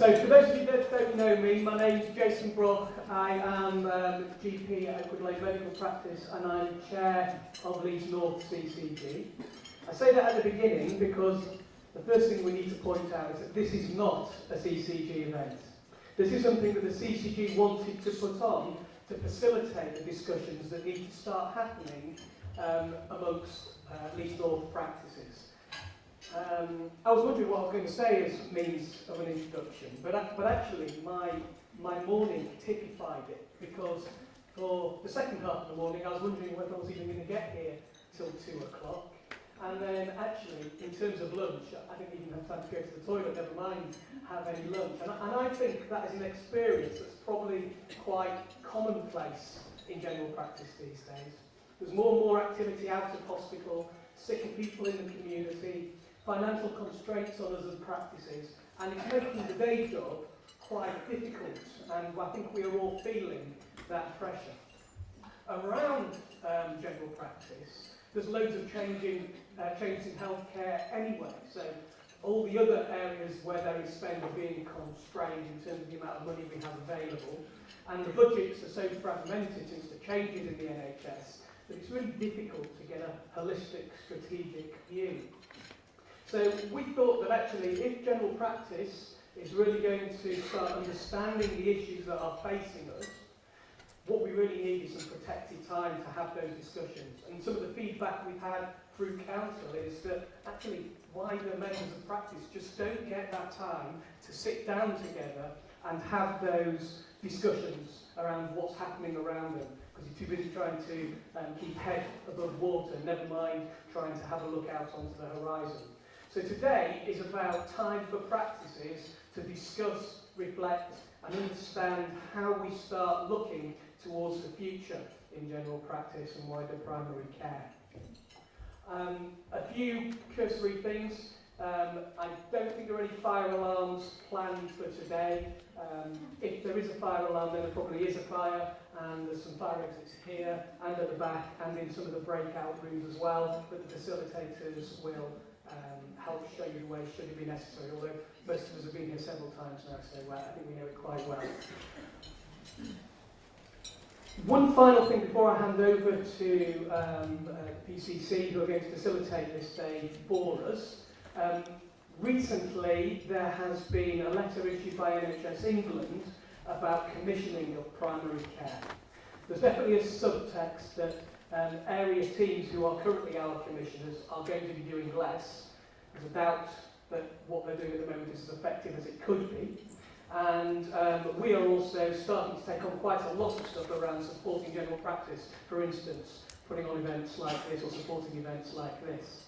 So for those of you that don't know me, my name's Jason Broch. I am GP at Oakwood Lane Medical Practice and I'm Chair of Leeds North CCG. I say that at the beginning because the first thing we need to point out is that this is not a CCG event. This is something that the CCG wanted to put on to facilitate the discussions that need to start happening amongst Leeds North practices. I was wondering what I was going to say as means of an introduction, but actually my morning typified it, because for the second half of the morning I was wondering whether I was even going to get here till 2 o'clock. And then actually, in terms of lunch, I didn't even have time to go to the toilet, never mind have any lunch. And I think that is an experience that's probably quite commonplace in general practice these days. There's more and more activity out of hospital, sicker people in the community, financial constraints on us as practices, and it's making the day job quite difficult, and I think we are all feeling that pressure. Around general practice, there's loads of changes in healthcare anyway, so all the other areas where there is spend are being constrained in terms of the amount of money we have available, and the budgets are so fragmented since the changes in the NHS that it's really difficult to get a holistic strategic view. So we thought that actually if general practice is really going to start understanding the issues that are facing us, what we really need is some protected time to have those discussions. And some of the feedback we've had through council is that actually wider members of practice just don't get that time to sit down together and have those discussions around what's happening around them, because you're too busy trying to keep head above water, never mind trying to have a look out onto the horizon. So today is about time for practices to discuss, reflect and understand how we start looking towards the future in general practice and wider primary care. A few cursory things. I don't think there are any fire alarms planned for today. If there is a fire alarm, then there probably is a fire, and there's some fire exits here and at the back and in some of the breakout rooms as well, but the facilitators will help show you the way should it be necessary, although most of us have been here several times now, so I think we know it quite well. One final thing before I hand over to PCC, who are going to facilitate this day for us. Recently, there has been a letter issued by NHS England about commissioning of primary care. There's definitely a subtext that area teams who are currently our commissioners are going to be doing less. There's a doubt that what they're doing at the moment is as effective as it could be. And we are also starting to take on quite a lot of stuff around supporting general practice, for instance, putting on events like this or supporting events like this.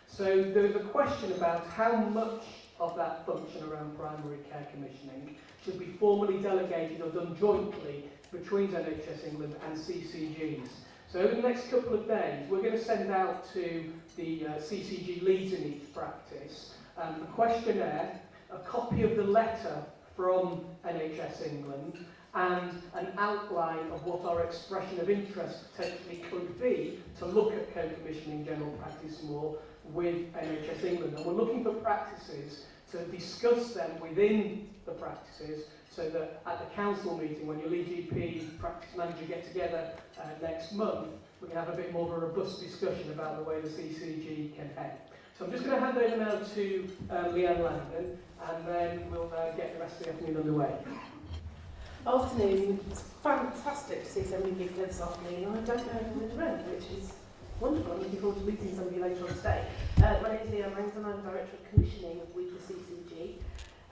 So there's a question about how much of that function around primary care commissioning should be formally delegated or done jointly between NHS England and CCGs. So over the next couple of days, we're going to send out to the CCG leads in each practice a questionnaire, a copy of the letter from NHS England, and an outline of what our expression of interest potentially could be to look at co-commissioning general practice more with NHS England. And we're looking for practices to discuss them within the practices, so that at the council meeting, when your lead GP practice manager get together next month, we can have a bit more of a robust discussion about the way the CCG can head. So I'm just going to hand over now to Liane Langdon, and then we'll get the rest of the afternoon underway. Afternoon. It's fantastic to see so many people this afternoon. I don't know if I'm in the room, which is wonderful. I'm looking forward to meeting some of you later on today. My name is Liane Langdon. I'm Director of Commissioning with the CCG.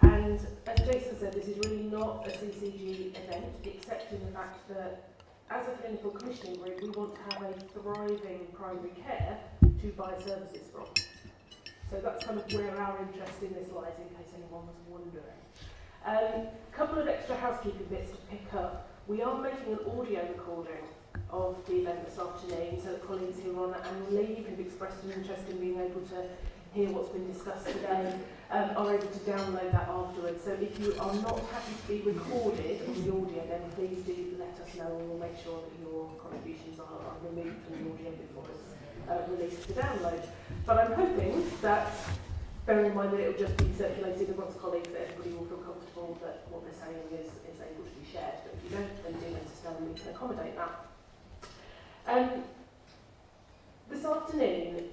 And as Jason said, this is really not a CCG event, except in the fact that as a clinical commissioning group, we want to have a thriving primary care to buy services from. So that's kind of where our interest in this lies, in case anyone was wondering. A couple of extra housekeeping bits to pick up. We are making an audio recording of the event this afternoon, so that colleagues who are on annual leave who've expressed an interest in being able to hear what's been discussed today are able to download that afterwards. So if you are not happy to be recorded on the audio, then please do let us know, and we'll make sure that your contributions are removed from the audio before it's released to download. But I'm hoping that, bearing in mind that it will just be circulated amongst colleagues, that everybody will feel comfortable shared, but if you don't, then do let us know and we can accommodate that. This afternoon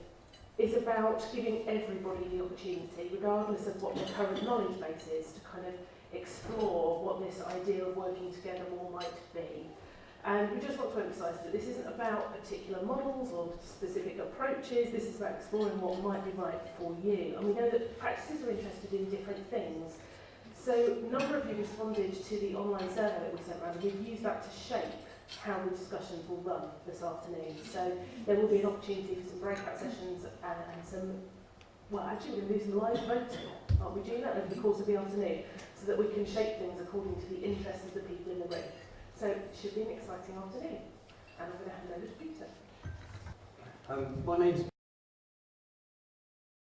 is about giving everybody the opportunity, regardless of what their current knowledge base is, to kind of explore what this idea of working together more might be. And we just want to emphasise that this isn't about particular models or specific approaches, this is about exploring what might be right for you. And we know that practices are interested in different things. So a number of you responded to the online survey that we sent around, and we've used that to shape how the discussions will run this afternoon. So there will be an opportunity for some breakout sessions and some, well, actually we're going to do some live voting, aren't we doing that over the course of the afternoon, so that we can shape things according to the interests of the people in the room. So it should be an exciting afternoon. And I'm going to hand over to Peter. My name's